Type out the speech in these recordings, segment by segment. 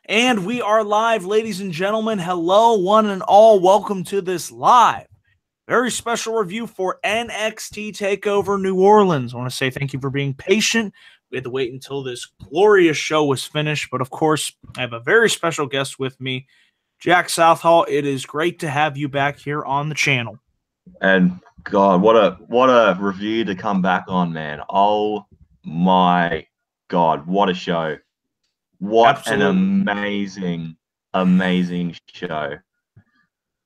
And we are live, ladies and gentlemen. Hello, one and all. Welcome to this live, very special review for NXT TakeOver New Orleans. I want to say thank you for being patient. We had to wait until this glorious show was finished. But, of course, I have a very special guest with me, Jack Southall. It is great to have you back here on the channel. And, God, what a review to come back on, man. Oh, my God, what a show. What Absolutely. An amazing show.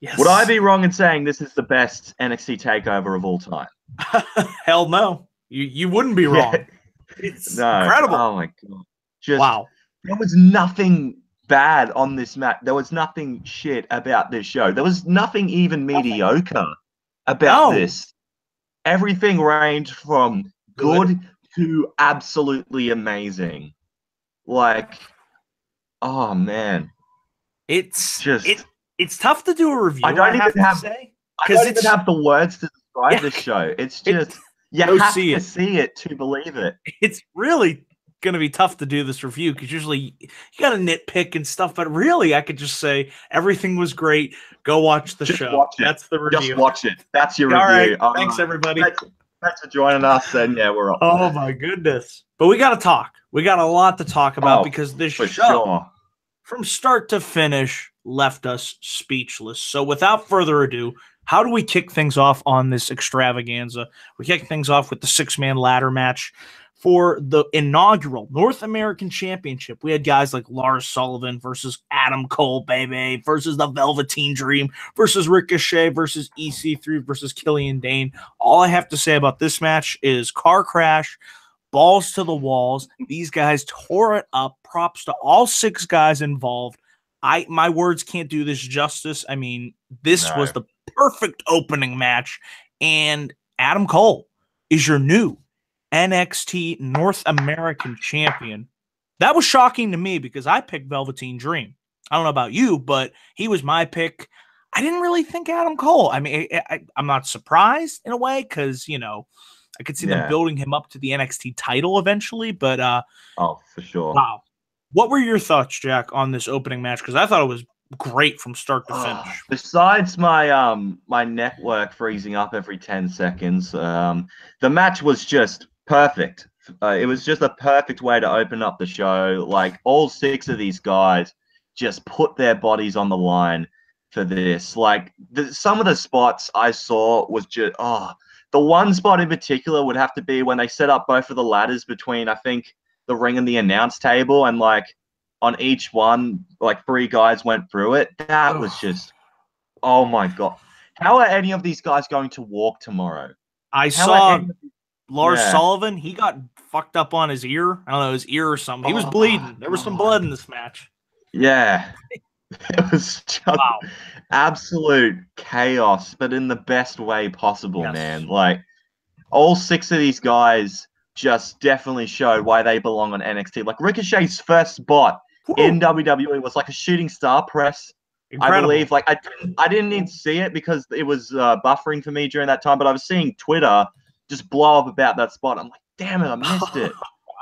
Yes. Would I be wrong in saying this is the best NXT TakeOver of all time? Hell no. You wouldn't be wrong. Yeah. It's incredible. Oh, my God. Wow. There was nothing bad on this match. There was nothing shit about this show. There was nothing even mediocre about this. Everything ranged from good to absolutely amazing. Like, oh man, it's tough to do a review. I don't even have the words to describe this show. It's just you have to see it to believe it. It's really gonna be tough to do this review because usually you got to nitpick and stuff, but really I could just say everything was great. Go watch the show. That's the review. Just watch it. That's your review. All right. Thanks everybody. Thanks for joining us. And yeah, we're up. Oh my goodness! But we got to talk. We got a lot to talk about because this show, from start to finish, left us speechless. So without further ado, how do we kick things off on this extravaganza? We kick things off with the six-man ladder match for the inaugural North American Championship. We had guys like Lars Sullivan versus Adam Cole, baby, versus the Velveteen Dream, versus Ricochet, versus EC3, versus Killian Dain. All I have to say about this match is car crash, balls to the walls. These guys tore it up. Props to all six guys involved. My words can't do this justice. I mean, this was the perfect opening match. And Adam Cole is your new NXT North American Champion. That was shocking to me because I picked Velveteen Dream. I don't know about you, but he was my pick. I didn't really think Adam Cole. I mean, I'm not surprised in a way because, you know, I could see them building him up to the NXT title eventually, but oh, for sure. Wow. What were your thoughts, Jack, on this opening match? Because I thought it was great from start to finish. Besides my my network freezing up every 10 seconds, the match was just perfect. It was just a perfect way to open up the show. Like, all six of these guys just put their bodies on the line for this. Like, some of the spots I saw was just, the one spot in particular would have to be when they set up both of the ladders between, I think, the ring and the announce table, and like on each one, like three guys went through it. That was just, oh my God. How are any of these guys going to walk tomorrow? I saw Lars Sullivan. He got fucked up on his ear. I don't know, his ear or something. He was bleeding. There was some blood in this match. Yeah. It was just absolute chaos, but in the best way possible, man. Like, all six of these guys just definitely showed why they belong on NXT. Like, Ricochet's first spot in WWE was like a shooting star press. Incredible. I believe. Like, I didn't need to see it because it was buffering for me during that time, but I was seeing Twitter just blow up about that spot. I'm like, damn it, I missed it.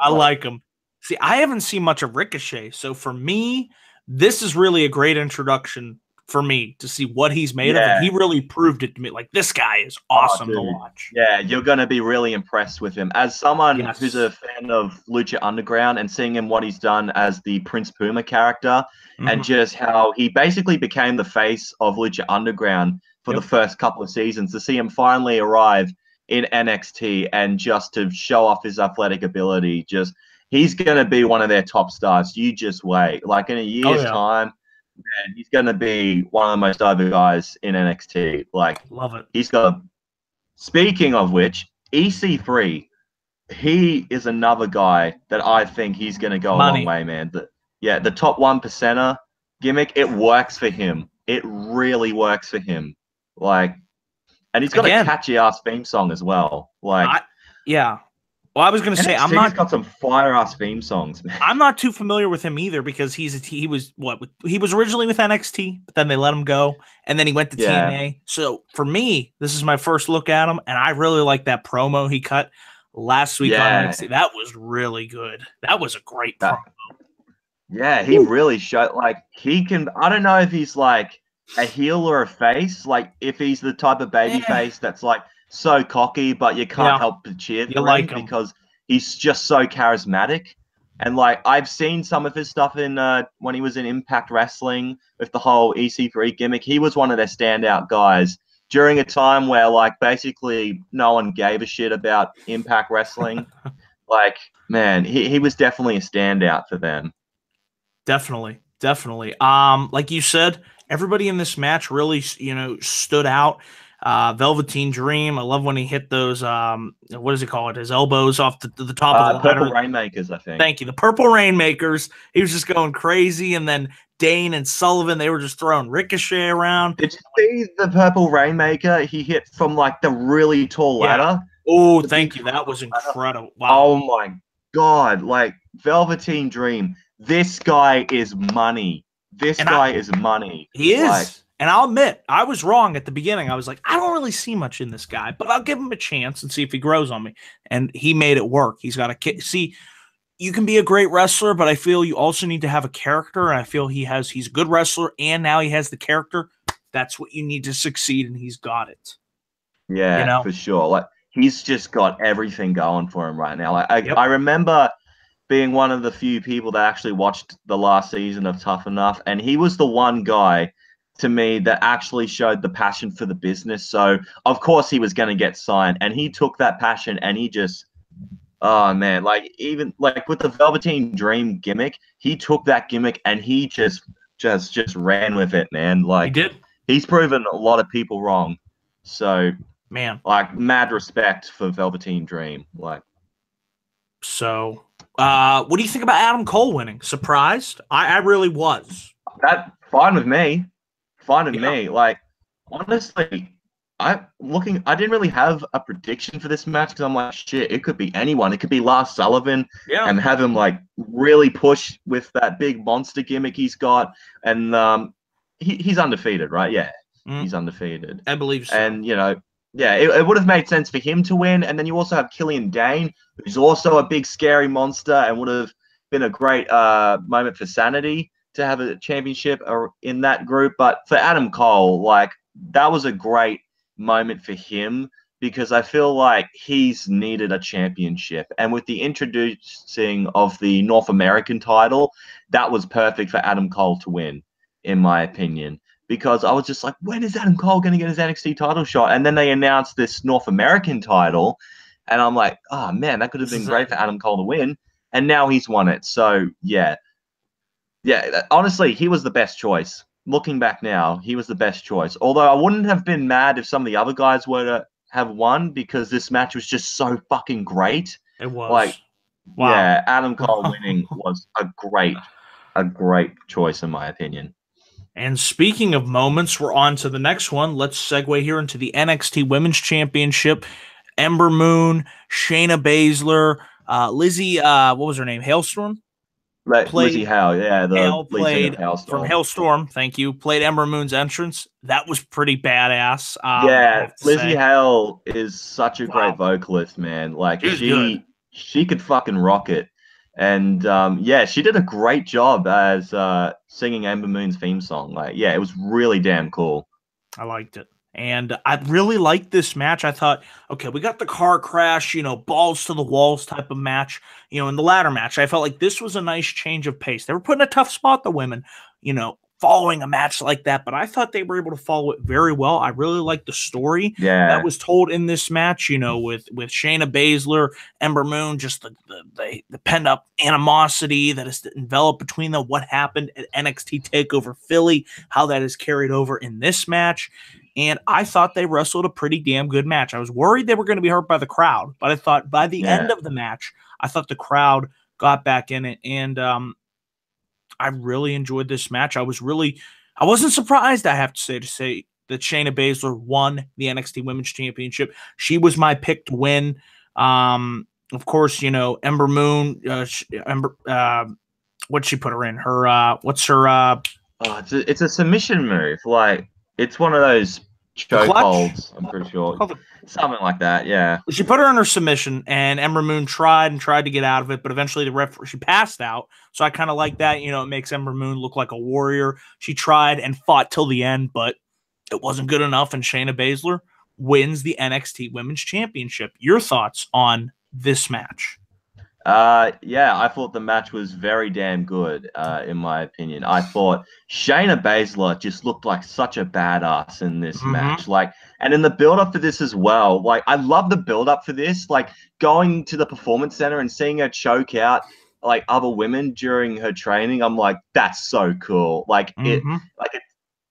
I like him. See, I haven't seen much of Ricochet, so for me, this is really a great introduction for me to see what he's made of. And he really proved it to me. Like, this guy is awesome to watch. Yeah, you're going to be really impressed with him. As someone who's a fan of Lucha Underground and seeing him what he's done as the Prince Puma character and just how he basically became the face of Lucha Underground for the first couple of seasons, to see him finally arrive in NXT and just to show off his athletic ability, he's going to be one of their top stars. You just wait. Like, in a year's time, man, he's going to be one of the most over guys in NXT. Like, love it. He's got. Speaking of which, EC3, he is another guy that I think he's going to go a long way, man. The top 1%er gimmick, it works for him. It really works for him. Like, and he's got a catchy ass theme song as well. Like, Well, I was going to say, he's got some fire-ass theme songs, man. I'm not too familiar with him either because he was originally with NXT, but then they let him go, and then he went to TNA. So for me, this is my first look at him, and I really like that promo he cut last week on NXT. That was really good. That was a great promo. Yeah, he really showed, like, he can, I don't know if he's like a heel or a face, like if he's the type of baby face that's like so cocky, but you can't help but cheer for him because he's just so charismatic. And like I've seen some of his stuff in when he was in Impact Wrestling with the whole EC3 gimmick. He was one of their standout guys during a time where like basically no one gave a shit about Impact Wrestling. Like, man, he was definitely a standout for them. Definitely. Like you said, everybody in this match really, stood out. Velveteen Dream. I love when he hit those. What does he call it? His elbows off the top of the ladder. Purple Rainmakers, I think. Thank you. The Purple Rainmakers. He was just going crazy, and then Dain and Sullivan, they were just throwing Ricochet around. Did you see the Purple Rainmaker he hit from like the really tall ladder? Oh, thank you. That was incredible. Wow. Oh my God! Like Velveteen Dream. This guy is money. This guy is money. He is. Like, and I'll admit, I was wrong at the beginning. I was like, I don't really see much in this guy, but I'll give him a chance and see if he grows on me. And he made it work. He's got a see. You can be a great wrestler, but I feel you also need to have a character. And I feel he's a good wrestler, and now he has the character. That's what you need to succeed, and he's got it. Yeah, for sure. Like he's just got everything going for him right now. Like I remember being one of the few people that actually watched the last season of Tough Enough, and he was the one guy to me that actually showed the passion for the business. So of course he was going to get signed, and he took that passion and he just, oh man, like even like with the Velveteen Dream gimmick, he took that gimmick and he just ran with it, man. Like he did. He's proven a lot of people wrong. So man, like mad respect for Velveteen Dream. Like, so what do you think about Adam Cole winning? Surprised? I really was. Fine with me. Fine with me. Like, honestly, I didn't really have a prediction for this match because I'm like, shit, it could be anyone. It could be Lars Sullivan and have him like really push with that big monster gimmick he's got. And he's undefeated, right? Yeah, he's undefeated. I believe so. And, it would have made sense for him to win. And then you also have Killian Dain, who's also a big, scary monster and would have been a great moment for Sanity to have a championship in that group. But for Adam Cole, like, that was a great moment for him because I feel like he's needed a championship. And with the introducing of the North American title, that was perfect for Adam Cole to win, in my opinion. Because I was just like, when is Adam Cole going to get his NXT title shot? And then they announced this North American title. And I'm like, oh, man, that could have been great for Adam Cole to win. And now he's won it. So, yeah. Yeah, honestly, he was the best choice. Looking back now, he was the best choice. Although I wouldn't have been mad if some of the other guys were to have won because this match was just so fucking great. It was. Like, yeah, Adam Cole winning was a great choice, in my opinion. And speaking of moments, we're on to the next one. Let's segue here into the NXT Women's Championship. Ember Moon, Shayna Baszler, Lizzie, what was her name? Hailstorm? Lizzie Hale, yeah. Hale played from Hailstorm, thank you. Played Ember Moon's entrance. That was pretty badass. Yeah, Lizzie Hale is such a great vocalist, man. Like, she could fucking rock it. And she did a great job as singing Ember Moon's theme song. Like, yeah, it was really damn cool. I liked it. And I really liked this match. I thought, okay, we got the car crash, balls to the walls type of match, in the ladder match. I felt like this was a nice change of pace. They were putting a tough spot, the women, following a match like that, but I thought they were able to follow it very well. I really liked the story that was told in this match, with Shayna Baszler, Ember Moon, just the pent up animosity that is enveloped between them, what happened at NXT TakeOver Philly, how that is carried over in this match. And I thought they wrestled a pretty damn good match. I was worried they were going to be hurt by the crowd, but I thought by the end of the match, I thought the crowd got back in it. And I really enjoyed this match. I wasn't surprised, I have to say that Shayna Baszler won the NXT Women's Championship. She was my pick to win. Of course, Ember Moon, what'd she put her in? Her, what's her, it's a submission move. Like, it's one of those chokeholds. I'm pretty sure something like that. Yeah. She put her in her submission, and Ember Moon tried to get out of it, but eventually she passed out. So I kind of like that. You know, it makes Ember Moon look like a warrior. She tried and fought till the end, but it wasn't good enough, and Shayna Baszler wins the NXT Women's Championship. Your thoughts on this match? Yeah, I thought the match was very damn good, in my opinion. I thought Shayna Baszler just looked like such a badass in this match. Like, and in the build-up for this as well, like, I love the build-up for this. Like, going to the Performance Center and seeing her choke out, like, other women during her training, I'm like, that's so cool. Like,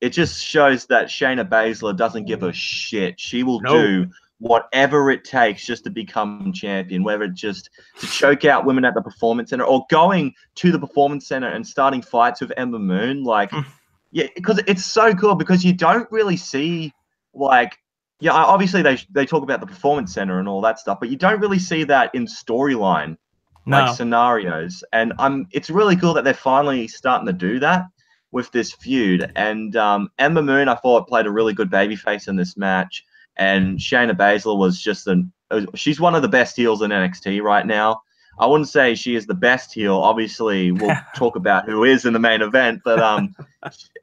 it just shows that Shayna Baszler doesn't give a shit. She will do whatever it takes just to become champion, whether it's just to choke out women at the Performance Center or going to the Performance Center and starting fights with Ember Moon. Like, yeah, because it's so cool because you don't really see, like, yeah, obviously they talk about the Performance Center and all that stuff, but you don't really see that in storyline, like, scenarios. And it's really cool that they're finally starting to do that with this feud. And Ember Moon, I thought, played a really good babyface in this match. And Shayna Baszler was just she's one of the best heels in NXT right now. I wouldn't say she is the best heel. Obviously, we'll talk about who is in the main event. But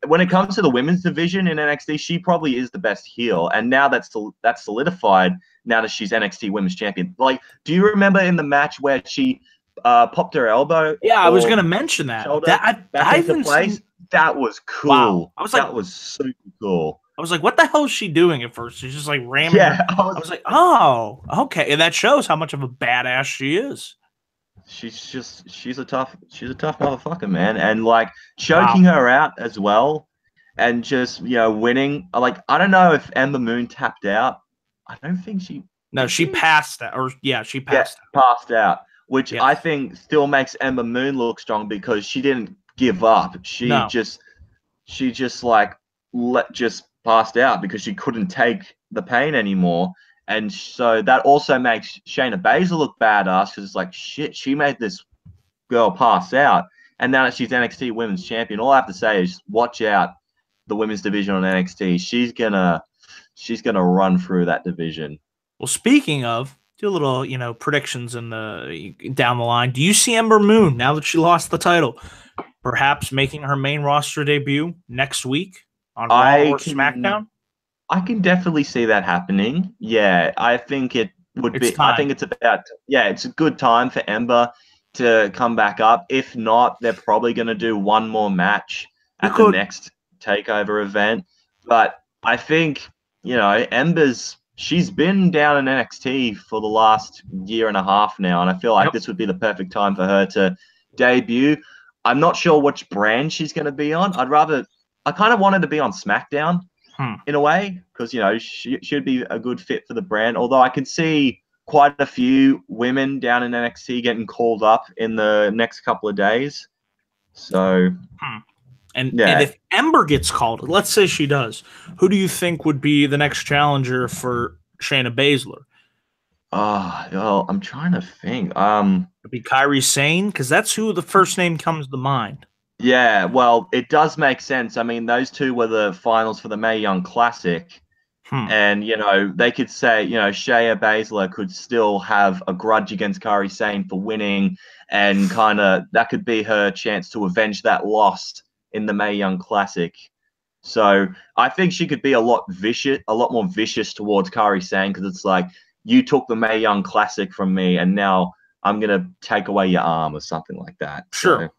when it comes to the women's division in NXT, she probably is the best heel. And now that's solidified now that she's NXT Women's Champion. Like, do you remember in the match where she popped her elbow? Yeah, I was going to mention that. That was cool. Wow. I was like, that was super cool. I was like, what the hell is she doing at first? She's just like ramming. Yeah, I was like, oh, okay. And that shows how much of a badass she is. She's a tough motherfucker, man. And like choking her out as well and just, you know, winning. Like, I don't know if Ember Moon tapped out. I don't think she. No, she passed out. She passed out. Passed out, which I think still makes Ember Moon look strong because she didn't give up. She just passed out because she couldn't take the pain anymore. And so that also makes Shayna Baszler look badass because it's like, shit, she made this girl pass out. And now that she's NXT Women's Champion, all I have to say is watch out the women's division on NXT. She's gonna run through that division. Well, speaking of, do a little, you know, predictions in down the line. Do you see Ember Moon, now that she lost the title, perhaps making her main roster debut next week on Raw or SmackDown? I can definitely see that happening. Yeah, I think it would be. I think it's it's a good time for Ember to come back up. If not, they're probably going to do one more match at the next TakeOver event. But I think, you know, she's been down in NXT for the last year and a half now, and I feel like this would be the perfect time for her to debut. I'm not sure which brand she's going to be on. I kind of wanted to be on SmackDown in a way because, you know, she should be a good fit for the brand. Although I could see quite a few women down in NXT getting called up in the next couple of days. So, and if Ember gets called, let's say she does, who do you think would be the next challenger for Shayna Baszler? Well, I'm trying to think. It'd be Kairi Sane, because that's who the first name comes to mind. Yeah, well, it does make sense. I mean, those two were the finals for the Mae Young Classic. And, you know, they could say, you know, Shayna Baszler could still have a grudge against Kairi Sane for winning, and kind of that could be her chance to avenge that loss in the Mae Young Classic. So I think she could be a lot more vicious towards Kairi Sane because it's like, you took the Mae Young Classic from me, and now I'm going to take away your arm or something like that. Sure.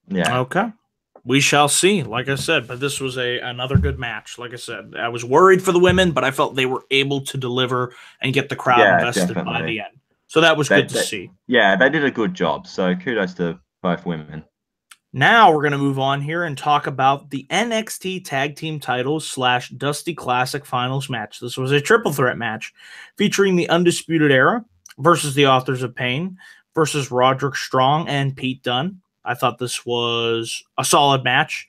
So, yeah. Okay. We shall see, like I said, but this was another good match. Like I said, I was worried for the women, but I felt they were able to deliver and get the crowd invested by the end. So that was good to see. Yeah, they did a good job. So kudos to both women. Now we're going to move on here and talk about the NXT Tag Team Titles / Dusty Classic Finals match. This was a triple threat match featuring the Undisputed Era versus the Authors of Pain versus Roderick Strong and Pete Dunne. I thought this was a solid match.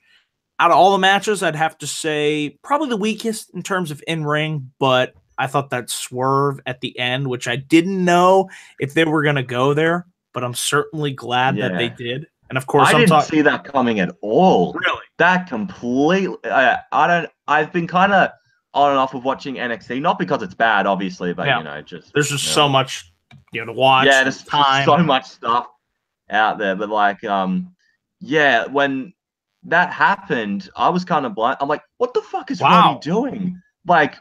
Out of all the matches, I'd have to say probably the weakest in terms of in-ring, but I thought that swerve at the end, which I didn't know if they were going to go there, but I'm certainly glad that they did. And of course, I didn't see that coming at all. Really? That completely. I've been kind of on and off of watching NXT, not because it's bad, obviously, but you know, just there's just so much, to watch. Yeah, there's time. So much stuff out there, but like, yeah, when that happened, I was kind of blind. I'm like, what the fuck is Roddy doing? Like,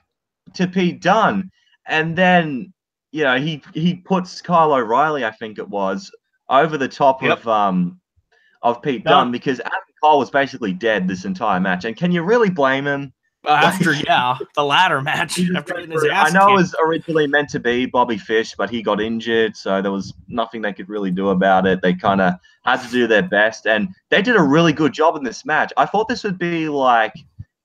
to Pete Dunne, and then he puts Kyle O'Reilly, I think it was, over the top of Pete Dunne, because Adam Cole was basically dead this entire match. And can you really blame him? After the ladder match, after getting his ass I know kicked. It was originally meant to be Bobby Fish, but he got injured, so there was nothing they could really do about it. They kind of had to do their best, and they did a really good job in this match. I thought this would be like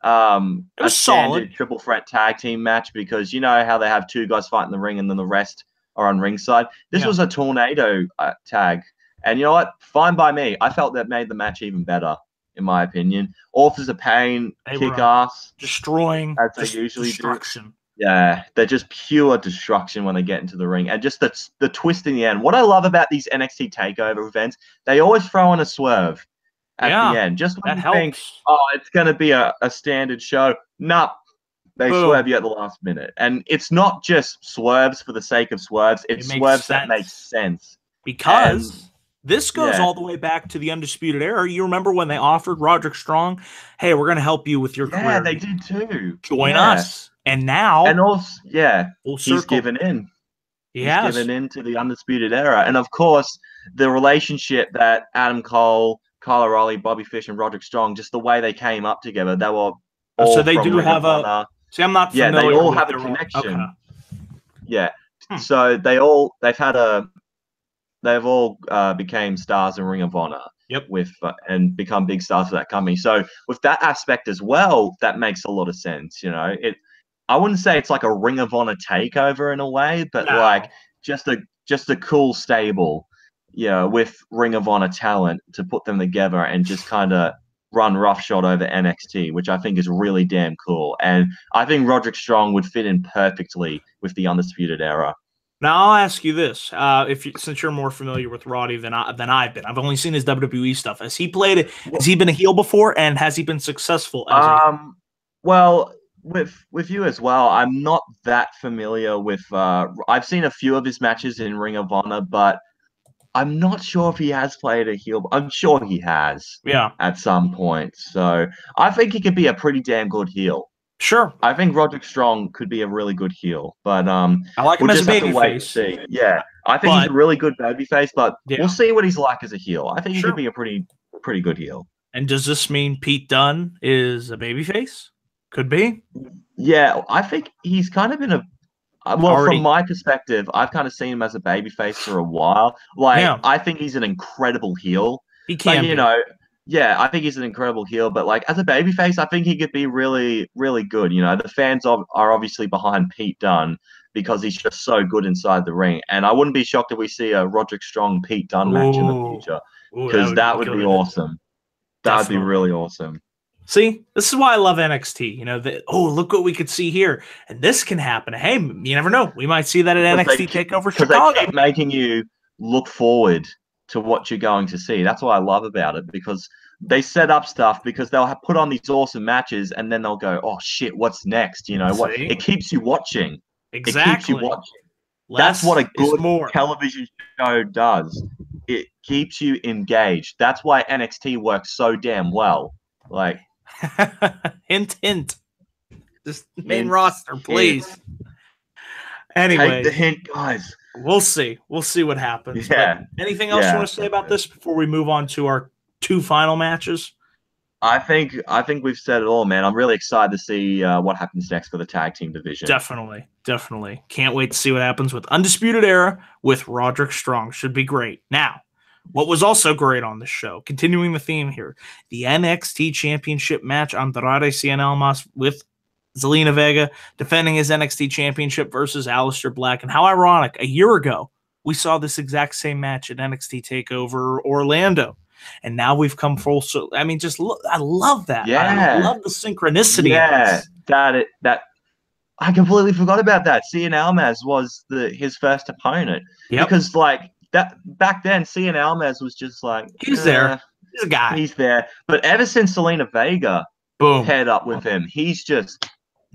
a standard triple threat tag team match, because you know how they have two guys fighting the ring and then the rest are on ringside. This was a tornado tag, and you know what? Fine by me. I felt that made the match even better, in my opinion. Authors of Pain, kick ass, destroying, as they usually destruction. Do. Yeah, they're just pure destruction when they get into the ring, and just the twist in the end. What I love about these NXT Takeover events, they always throw in a swerve at the end, just when you think, oh, it's going to be a standard show. Nah, they swerve you at the last minute, and it's not just swerves for the sake of swerves. It's swerves that make sense, because this goes all the way back to the Undisputed Era. You remember when they offered Roderick Strong, hey, we're going to help you with your career. Yeah, they did too. Join us. And now, and also, he's given in. He's given in to the Undisputed Era. And of course, the relationship that Adam Cole, Kyle O'Reilly, Bobby Fish, and Roderick Strong, just the way they came up together, they were all so they do have a. See, I'm not familiar. Yeah, they all have a connection. Okay. Yeah. So they've all became stars in Ring of Honor. Yep. And become big stars for that company. So with that aspect as well, that makes a lot of sense. I wouldn't say it's like a Ring of Honor takeover in a way, but like just a cool stable, with Ring of Honor talent to put them together and just kind of run roughshod over NXT, which I think is really damn cool. And I think Roderick Strong would fit in perfectly with the Undisputed Era. Now I'll ask you this: since you're more familiar with Roddy than I've been, I've only seen his WWE stuff. Has he been a heel before, and has he been successful? Well, with you as well, I'm not that familiar with. I've seen a few of his matches in Ring of Honor, but I'm not sure if he has played a heel. I'm sure he has. Yeah. At some point, so I think he could be a pretty damn good heel. Sure. I think Roderick Strong could be a really good heel, but I like him as a babyface. Yeah, I think he's a really good babyface, but we'll see what he's like as a heel. I think he could be a pretty good heel. And does this mean Pete Dunne is a babyface? Could be. Yeah, I think he's kind of been from my perspective, I've kind of seen him as a babyface for a while. I think he's an incredible heel. He can, I think he's an incredible heel, but like as a babyface, I think he could be really, really good. The fans are obviously behind Pete Dunne because he's just so good inside the ring. And I wouldn't be shocked if we see a Roderick Strong Pete Dunne match in the future, because that would be awesome. That would be really awesome. See, this is why I love NXT. Look what we could see here, and this can happen. Hey, you never know. We might see that at NXT TakeOver Chicago. They keep making you look forward to what you're going to see. That's what I love about it, because they set up stuff, because they'll put on these awesome matches, and then they'll go, "Oh shit, what's next?" What? It keeps you watching. Exactly. It keeps you watching. That's what a good television show does. It keeps you engaged. That's why NXT works so damn well. Like. Hint, hint. Just main roster, please. Anyway, take the hint, guys. We'll see. We'll see what happens. Yeah. But anything else you want to say about this before we move on to our two final matches? I think we've said it all, man. I'm really excited to see what happens next for the tag team division. Definitely. Can't wait to see what happens with Undisputed Era with Roderick Strong. Should be great. Now, what was also great on this show, continuing the theme here, the NXT Championship match, Andrade Cien Almas with Zelina Vega defending his NXT Championship versus Aleister Black. And how ironic, a year ago, we saw this exact same match at NXT TakeOver Orlando. And now we've come full circle. I mean, I love that. Yeah. I love the synchronicity. Yeah, that I completely forgot about that. Cien Almas was his first opponent. Yep. Because that back then, Cien Almas was just like, he's there. He's a guy. He's there. But ever since Zelina Vega paired up with him, he's just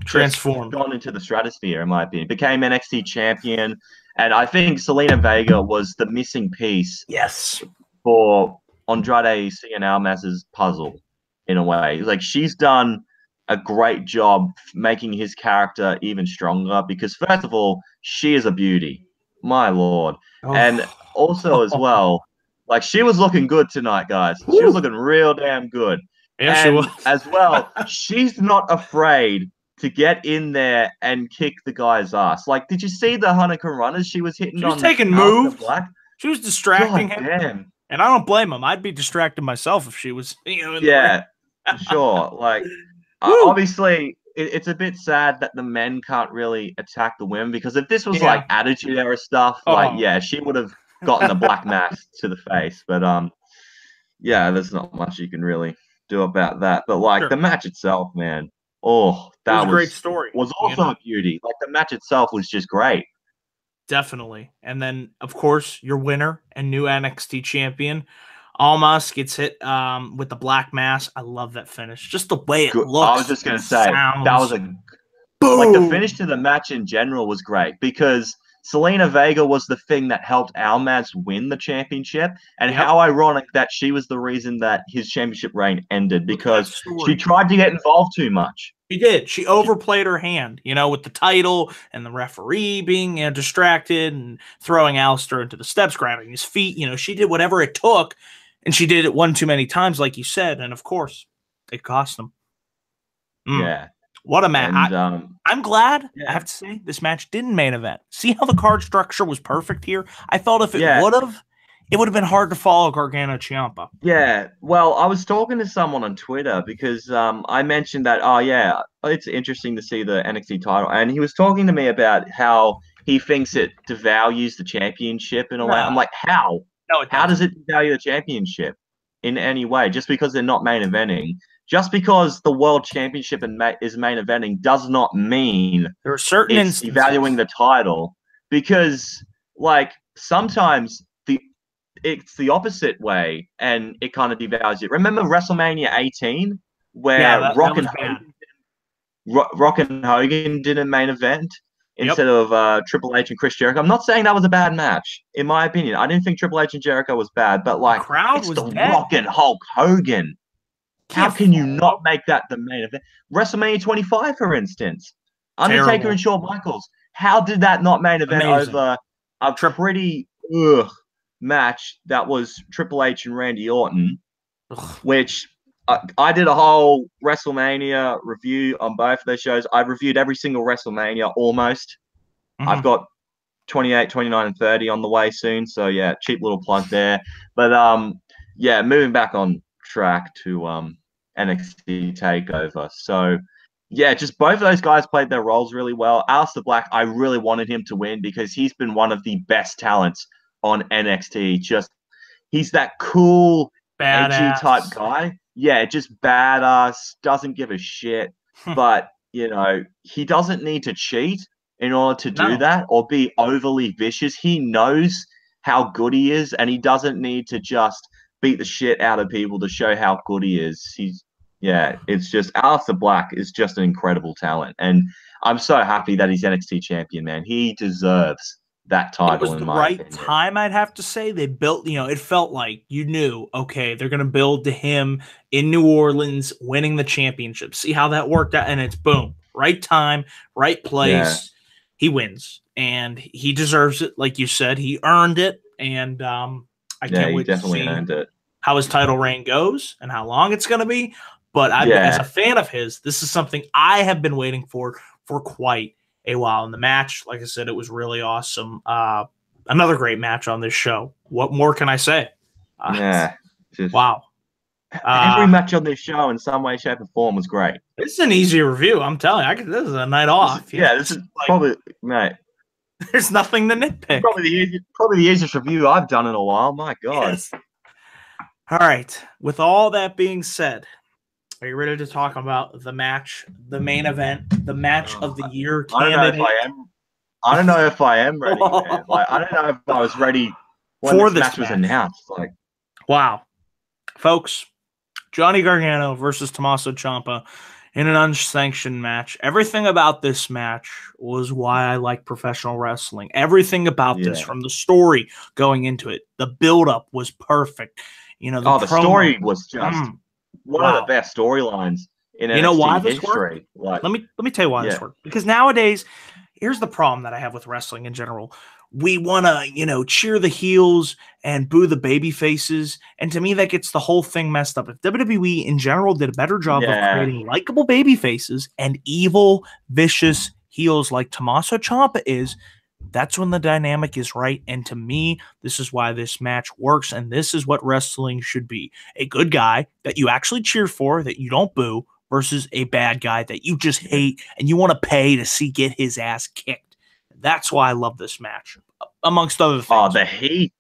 transformed, gone into the stratosphere, in my opinion. Became NXT champion, and I think Zelina Vega was the missing piece. Yes, for Andrade Cien Almas's puzzle, in a way. Like, she's done a great job making his character even stronger because, first of all, she is a beauty. My lord. oh. And also, as well, like, she was looking good tonight, guys. Woo. She was looking real damn good. Yeah, and she was. As well, she's not afraid to get in there and kick the guy's ass. Like, did you see the Hanukkah runners she was hitting? She was on taking moves. Black? She was distracting him. Damn. And I don't blame him. I'd be distracted myself if she was, in the ring. Sure. Like, obviously, it's a bit sad that the men can't really attack the women, because if this was like Attitude Era stuff, she would have gotten the black mass to the face. But there's not much you can really do about that. But like the match itself, man, that was a great story. Was also a beauty. Like, the match itself was just great. Definitely. And then, of course, your winner and new NXT champion, Almas, gets hit with the black mass. I love that finish. Just the way it looks. I was just going to say, that was a boom. Like, the finish to the match in general was great, because Zelina Vega was the thing that helped Almas win the championship. And how ironic that she was the reason that his championship reign ended, because she tried to get involved too much. She did. She overplayed her hand, with the title and the referee being distracted and throwing Aleister into the steps, grabbing his feet. She did whatever it took, and she did it one too many times, like you said. And, of course, it cost them. Yeah. What a match. I'm glad, I have to say, this match didn't main event. See how the card structure was perfect here? I felt if it would have, it would have been hard to follow Gargano Ciampa. Yeah, well, I was talking to someone on Twitter because I mentioned that, it's interesting to see the NXT title. And he was talking to me about how he thinks it devalues the championship in a way. I'm like, how? No, how does it devalue the championship in any way? Just because they're not main eventing. Just because the World Championship is main eventing does not mean there are certain it's devaluing the title. Because, like, sometimes it's the opposite way, and it kind of devalues it. Remember WrestleMania 18, where Rock and Hogan did a main event instead of Triple H and Chris Jericho? I'm not saying that was a bad match, in my opinion. I didn't think Triple H and Jericho was bad, but like, it's the Rock and Hulk Hogan. How can you not make that the main event? WrestleMania 25, for instance, Undertaker and Shawn Michaels. How did that not main event over a pretty match that was Triple H and Randy Orton, which I did a whole WrestleMania review on both of those shows. I've reviewed every single WrestleMania almost. I've got 28, 29, and 30 on the way soon. So yeah, cheap little plug there. But moving back on track to NXT TakeOver. So yeah, just both of those guys played their roles really well. Aleister Black, I really wanted him to win because he's been one of the best talents on NXT. He's that cool, edgy type guy. Yeah, just badass, doesn't give a shit. But, he doesn't need to cheat in order to do that or be overly vicious. He knows how good he is, and he doesn't need to just beat the shit out of people to show how good he is. It's just, Aleister Black is just an incredible talent. And I'm so happy that he's NXT champion, man. He deserves that title. It was the right time, I'd have to say. They built, it felt like you knew, okay, they're going to build to him in New Orleans winning the championship. See how that worked out? And it's boom, right time, right place. Yeah. He wins, and he deserves it. Like you said, he earned it. And I can't wait to see how his title reign goes and how long it's going to be. But as a fan of his, this is something I have been waiting for quite a while. In the match, like I said, it was really awesome. Another great match on this show. What more can I say? Wow. Every match on this show in some way, shape, or form was great. This is an easy review. I'm telling you, this is a night off. This is probably, mate. There's nothing to nitpick. Probably the easiest review I've done in a while. My God. Yes. All right. With all that being said, are you ready to talk about the match, the main event, the match of the year candidate? I don't know if I am ready, man. Like, I don't know if I was ready when this match was announced. Like, wow. Folks, Johnny Gargano versus Tommaso Ciampa in an unsanctioned match. Everything about this match was why I like professional wrestling. Everything about this, from the story going into it, the build-up was perfect. You know, the story was just one of the best storylines in NXT history. Like, let me tell you why this worked. Because nowadays, here's the problem that I have with wrestling in general. We want to, cheer the heels and boo the baby faces. And to me, that gets the whole thing messed up. If WWE in general did a better job of creating likable baby faces and evil, vicious heels like Tommaso Ciampa is, that's when the dynamic is right. And to me, this is why this match works. And this is what wrestling should be. A good guy that you actually cheer for, that you don't boo, versus a bad guy that you just hate and you want to pay to see get his ass kicked. That's why I love this match, amongst other things. Oh, the heat.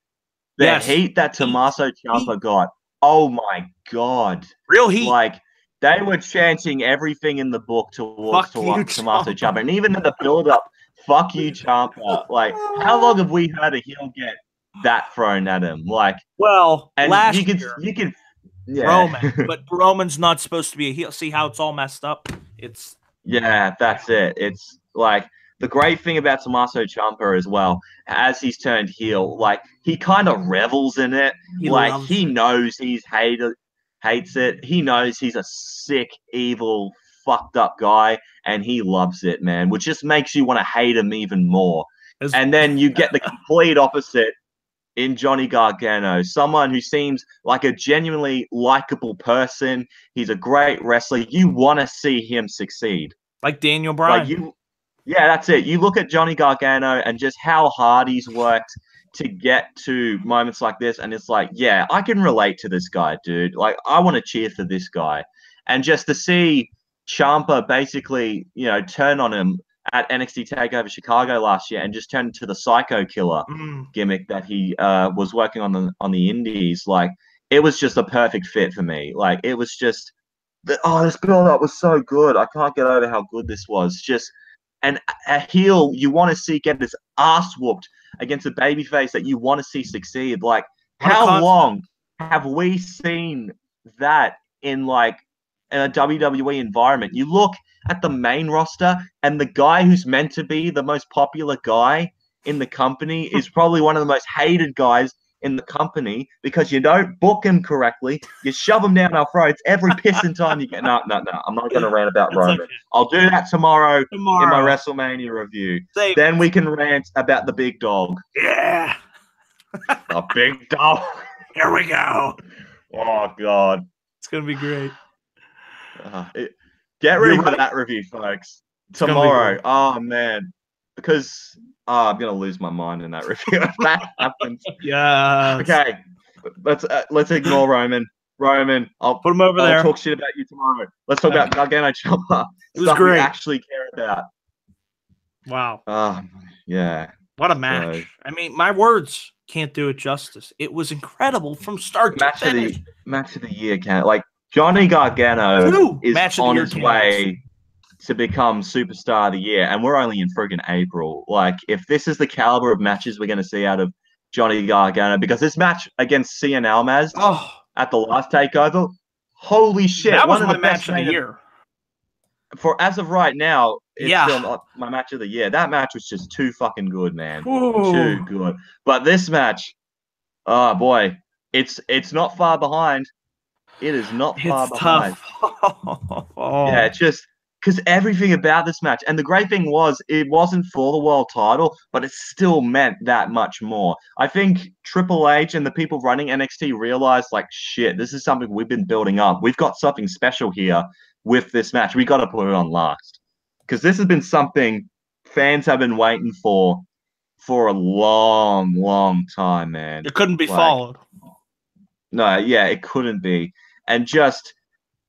The heat that Tommaso Ciampa got. Oh, my God. Real heat. Like, they were chanting everything in the book towards Tommaso Ciampa. And even in the build-up, fuck you, Ciampa. Like, how long have we heard a heel get that thrown at him? Like, well, and last year, you can Roman, but Roman's not supposed to be a heel. See how it's all messed up? That's it. It's like, the great thing about Tommaso Ciampa as well, as he's turned heel, like, he kind of revels in it. He knows he's hates it. He knows he's a sick, evil, fucked up guy, and he loves it, man, which just makes you want to hate him even more. And then you get the complete opposite in Johnny Gargano, someone who seems like a genuinely likable person. He's a great wrestler. You want to see him succeed. Like Daniel Bryan. Yeah, that's it. You look at Johnny Gargano and just how hard he's worked to get to moments like this, and it's like, yeah, I can relate to this guy, dude. Like, I want to cheer for this guy. And just to see Ciampa basically, turn on him at NXT TakeOver Chicago last year and just turn into the Psycho Killer gimmick that he was working on the Indies, like, it was just a perfect fit for me. Like, it was just, this build-up was so good. I can't get over how good this was. Just and a heel you want to see get his ass whooped against a babyface that you want to see succeed. Like, how long have we seen that in a WWE environment? You look at the main roster, and the guy who's meant to be the most popular guy in the company is probably one of the most hated guys in the company because you don't book him correctly. You shove him down our throats every pissing time you get. No. I'm not going to rant about Roman. Okay. I'll do that tomorrow in my WrestleMania review. Then we can rant about the big dog. Yeah. The big dog. Here we go. Oh, God. It's going to be great. Get ready for that review, folks. Tomorrow. Oh, man. Because I'm going to lose my mind in that review if that happens. Yeah. Okay. Let's ignore Roman. I'll put him over there. I'll talk shit about you tomorrow. Let's talk about Gargano Ciampa. It was great. We actually care about. Wow. Yeah. What a match. I mean, my words can't do it justice. It was incredible from start to finish. Match of the year, like, Johnny Gargano is on his way to become superstar of the year, and we're only in friggin' April. Like, if this is the caliber of matches we're going to see out of Johnny Gargano, because this match against Cien Almas at the last TakeOver, holy shit, that was one my of the best match of the year. For as of right now, it's still not my match of the year. That match was just too fucking good, man. Ooh. Too good. But this match, oh boy, it's not far behind. It is not far behind. Yeah, just because everything about this match, and the great thing was, it wasn't for the world title, but it still meant that much more. I think Triple H and the people running NXT realized, like, shit, this is something we've been building up. We've got something special here with this match. We got to put it on last, because this has been something fans have been waiting for a long, long time, man. It couldn't be followed. No, yeah, it couldn't be. And just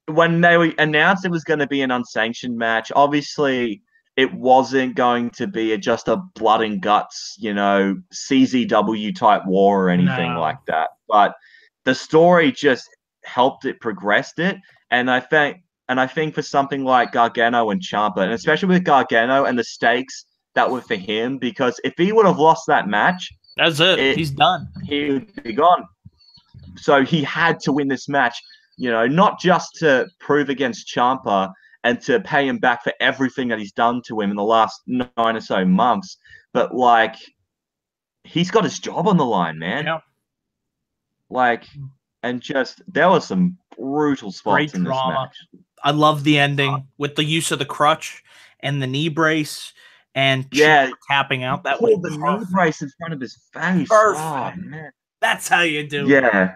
when they announced it was going to be an unsanctioned match, obviously it wasn't going to be just a blood and guts, CZW type war or anything like that. But the story just helped it, progressed it. And I think for something like Gargano and Ciampa, and especially with Gargano and the stakes that were for him, because if he would have lost that match, that's it. He's done. He would be gone. So he had to win this match, not just to prove against Ciampa and to pay him back for everything that he's done to him in the last 9 or so months. But like, he's got his job on the line, man. Yeah. Like, and just there was some brutal spots in this match. I love the ending with the use of the crutch and the knee brace and tapping out. That was the knee brace in front of his face. Perfect. Oh, man. That's how you do it. Yeah.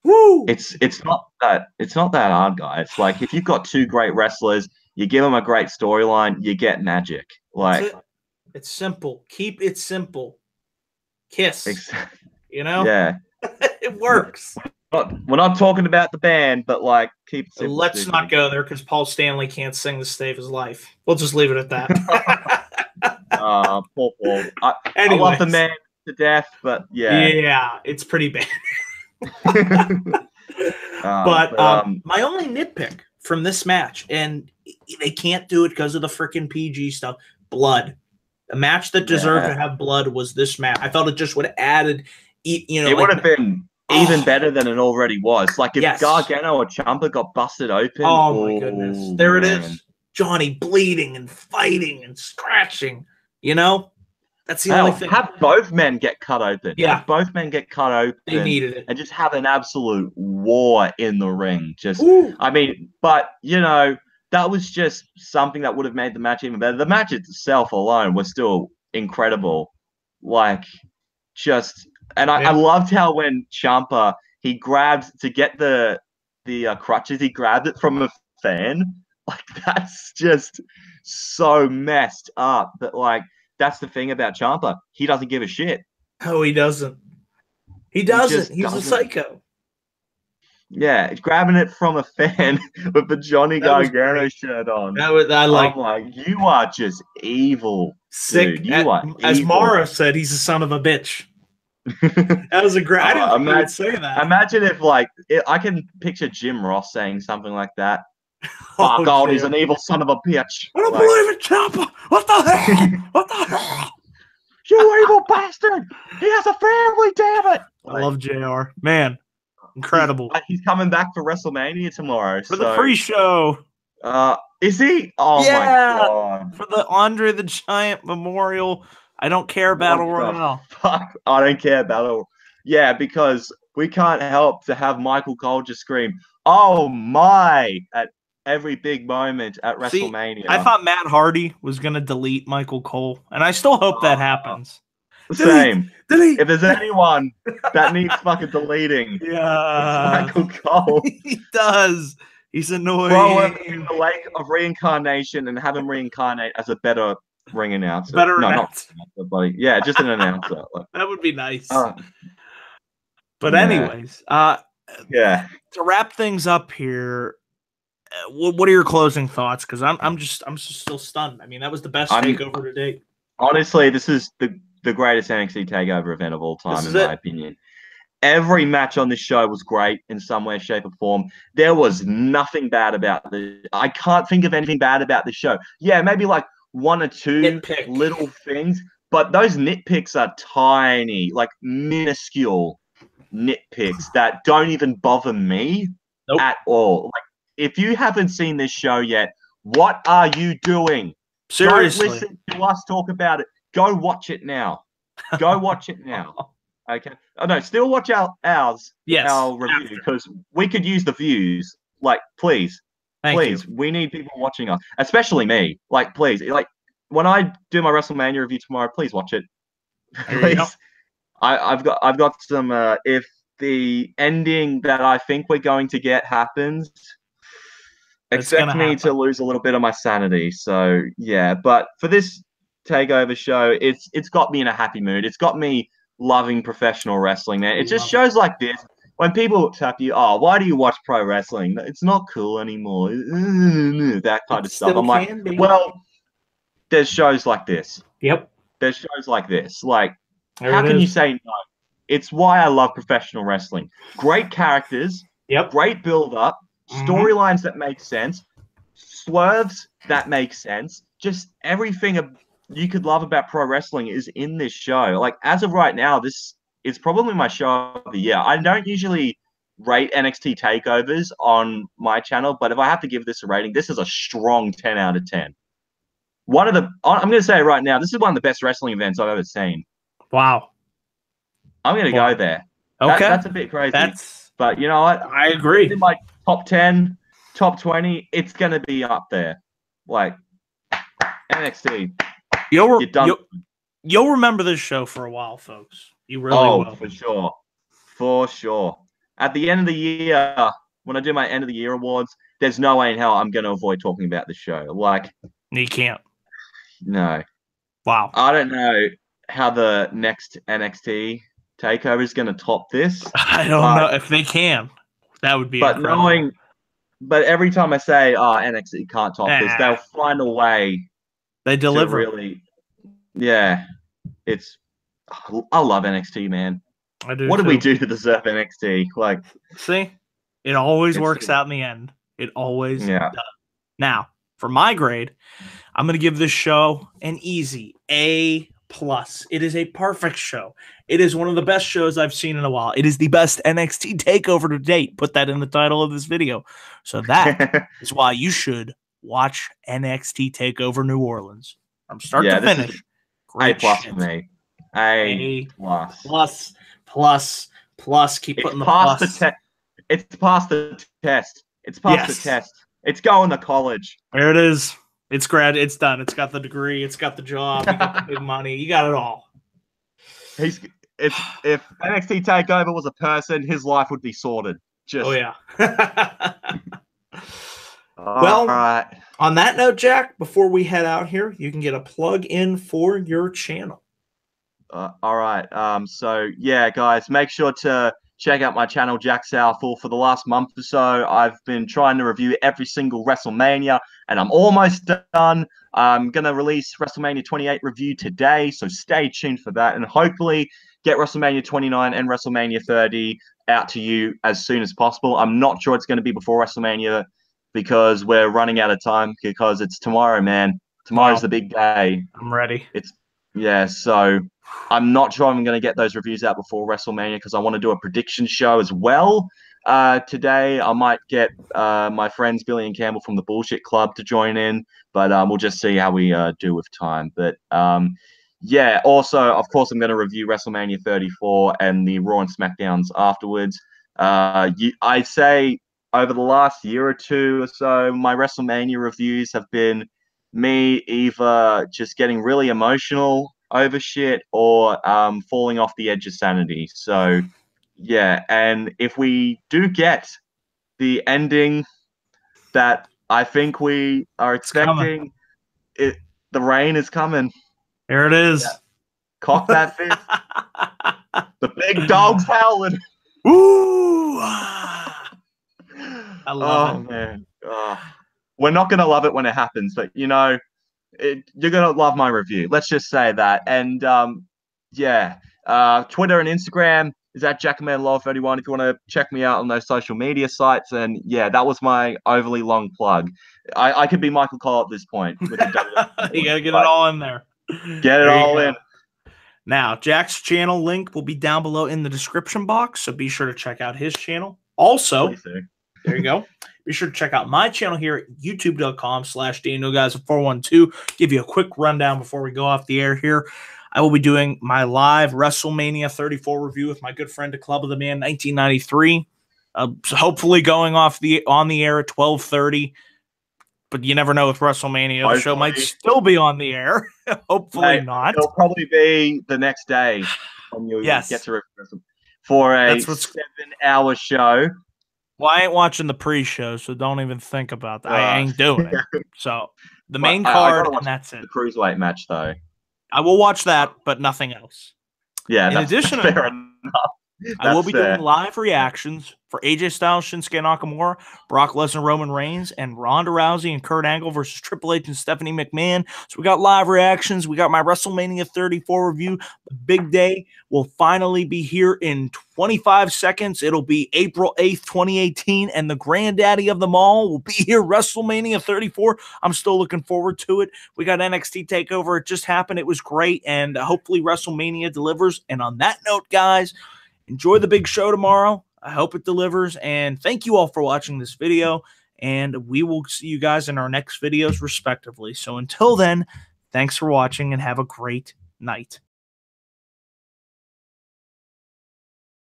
Woo! It's not that hard, guys. Like, if you've got two great wrestlers, you give them a great storyline, you get magic. Like, it's simple. Keep it simple. Kiss. Exactly. You know? Yeah. It works. We're not talking about the band, but like, keep it simple. Let's not go there because Paul Stanley can't sing to save his life. We'll just leave it at that. Poor Paul. I love the man to death, but yeah, it's pretty bad. But my only nitpick from this match, and they can't do it because of the freaking PG stuff, blood. A match that deserved to have blood was this match. I felt it just would have added, it would have been even better than it already was. Like, if Gargano or Ciampa got busted open. Oh my goodness. There it is. Johnny bleeding and fighting and scratching. You know? That's the only thing. Have both men get cut open. Yeah. Have both men get cut open. They needed it. And just have an absolute war in the ring. I mean, but, you know, that was just something that would have made the match even better. The match itself alone was still incredible. Like, just... And I loved how when Ciampa, he grabbed to get the crutches, he grabbed it from a fan. Like, that's just so messed up. But, like, that's the thing about Ciampa. He doesn't give a shit. Oh, he doesn't. He's a psycho. Yeah, he's grabbing it from a fan with the Johnny Gargano shirt on. I'm like, you are just evil. Sick. Dude. You are evil. As Mara said, he's a son of a bitch. That was a great. I didn't think he would say that. Imagine if, like, I can picture Jim Ross saying something like that. Oh, God, he's an evil son of a bitch. I don't believe it, Ciampa. What the hell? What the hell? You evil bastard! He has a family, damn it! I love JR. Man, incredible. He's coming back for WrestleMania tomorrow. For the pre-show. Is he? Oh, my God. For the Andre the Giant Memorial. I don't care Battle Royale. Fuck, I don't care Battle. Yeah, because we can't help to have Michael Cole just scream, "Oh my!" at every big moment at WrestleMania. I thought Matt Hardy was gonna delete Michael Cole, and I still hope that happens. Same. If there's anyone that needs fucking deleting, it's Michael Cole. He does. He's annoying. Throw him in the lake of reincarnation and have him reincarnate as a better ring announcer. Announcer. Not buddy. Yeah, just an announcer. That would be nice. But anyways, to wrap things up here, what are your closing thoughts? Because I'm just still stunned. I mean, that was the best takeover to date. Honestly, this is the greatest NXT takeover event of all time, in my opinion. Every match on this show was great in some way, shape, or form. There was nothing bad about I can't think of anything bad about the show. Yeah, maybe like one or two little things, but those nitpicks are tiny, like minuscule nitpicks that don't even bother me at all. Like, if you haven't seen this show yet, what are you doing? Seriously. Don't listen to us talk about it. Go watch it now. Go watch it now. Okay. Oh, no, still watch our review, because we could use the views. Like, please. Please, we need people watching us, especially me. Like, please, like, when I do my WrestleMania review tomorrow, please watch it. Please. I've got some. If the ending that I think we're going to get happens, expect me to lose a little bit of my sanity. So yeah, but for this takeover show, it's got me in a happy mood. It's got me loving professional wrestling, man. It just shows like this. When people tap you, oh, why do you watch pro wrestling? It's not cool anymore. That kind of stuff. I'm like, well, there's shows like this. Yep. There's shows like this. Like, how can you say no? It's why I love professional wrestling. Great characters. Yep. Great build-up. Storylines that make sense. Swerves that make sense. Just everything you could love about pro wrestling is in this show. Like, as of right now, this is probably my show of the year. I don't usually rate NXT takeovers on my channel, but if I have to give this a rating, this is a strong 10 out of 10. I'm going to say right now, this is one of the best wrestling events I've ever seen. Wow. I'm going to go there. Okay. That's a bit crazy. But you know what? I agree. In my top 10, top 20, it's going to be up there. Like, NXT. You'll remember this show for a while, folks. You really will. For sure. For sure. At the end of the year, when I do my end of the year awards, there's no way in hell I'm going to avoid talking about the show. Like, you can't. No. Wow. I don't know how the next NXT takeover is going to top this. I don't know if they can. That would be incredible. But every time I say, NXT can't top this, they'll find a way. They deliver. Really, yeah. I love NXT, man. I do. What did we do to deserve NXT? Like, see, it always works out in the end. It always does. Now, for my grade, I'm going to give this show an easy A+. It is a perfect show. It is one of the best shows I've seen in a while. It is the best NXT takeover to date. Put that in the title of this video. So that is why you should watch NXT TakeOver New Orleans from start to finish. A+ for me. A+. Plus. Keep putting the plus. It's past the test. It's past the test. It's going to college. There it is. It's grad. It's done. It's got the degree. It's got the job. You got the big money. You got it all. If NXT TakeOver was a person, his life would be sorted. Oh yeah. All right. On that note, Jack, before we head out here, you can get a plug in for your channel. All right. So yeah, guys, make sure to check out my channel, Jack Southall. For the last month or so, I've been trying to review every single WrestleMania, and I'm almost done. I'm going to release WrestleMania 28 review today, so stay tuned for that, and hopefully get WrestleMania 29 and WrestleMania 30 out to you as soon as possible. I'm not sure it's going to be before WrestleMania because we're running out of time because it's tomorrow, man. Tomorrow's the big day. I'm ready. So I'm not sure I'm going to get those reviews out before WrestleMania because I want to do a prediction show as well. Today, I might get my friends Billy and Campbell from the Bullshit Club to join in, but we'll just see how we do with time. But yeah, also, of course, I'm going to review WrestleMania 34 and the Raw and SmackDowns afterwards. I'd say over the last year or two or so, my WrestleMania reviews have been me either just getting really emotional over shit or falling off the edge of sanity. So yeah, and if we do get the ending that I think we are expecting, the rain is coming. There it is. Yeah. Cock that fist. The big dog's howling. Woo! I love it. Man. We're not going to love it when it happens, but you know, you're going to love my review. Let's just say that. And yeah, Twitter and Instagram is at JackmanLaw31 if you want to check me out on those social media sites. And yeah, that was my overly long plug. I could be Michael Cole at this point. With the you got to get it all in there. Get it all in. Now, Jack's channel link will be down below in the description box, so be sure to check out his channel. Also, there you go. Be sure to check out my channel here at youtube.com/DanielGuys412. Give you a quick rundown before we go off the air here. I will be doing my live WrestleMania 34 review with my good friend, the Club of the Man, 1993. So hopefully going on the air at 12:30. But you never know with WrestleMania. The show might still be on the air. Hopefully not. It'll probably be the next day when you get to for a 7-hour show. Well, I ain't watching the pre-show, so don't even think about that. I ain't doing it. So the main card, and that's it. The Cruiserweight match, though. I will watch that, but nothing else. Yeah, in addition to that, I will be doing live reactions for AJ Styles, Shinsuke Nakamura, Brock Lesnar, Roman Reigns, and Ronda Rousey and Kurt Angle versus Triple H and Stephanie McMahon. So we got live reactions. We got my WrestleMania 34 review. The big day will finally be here in 25 seconds. It'll be April 8th, 2018, and the granddaddy of them all will be here, WrestleMania 34. I'm still looking forward to it. We got NXT TakeOver. It just happened. It was great, and hopefully WrestleMania delivers. And on that note, guys, enjoy the big show tomorrow. I hope it delivers. And thank you all for watching this video. And we will see you guys in our next videos respectively. So until then, thanks for watching and have a great night.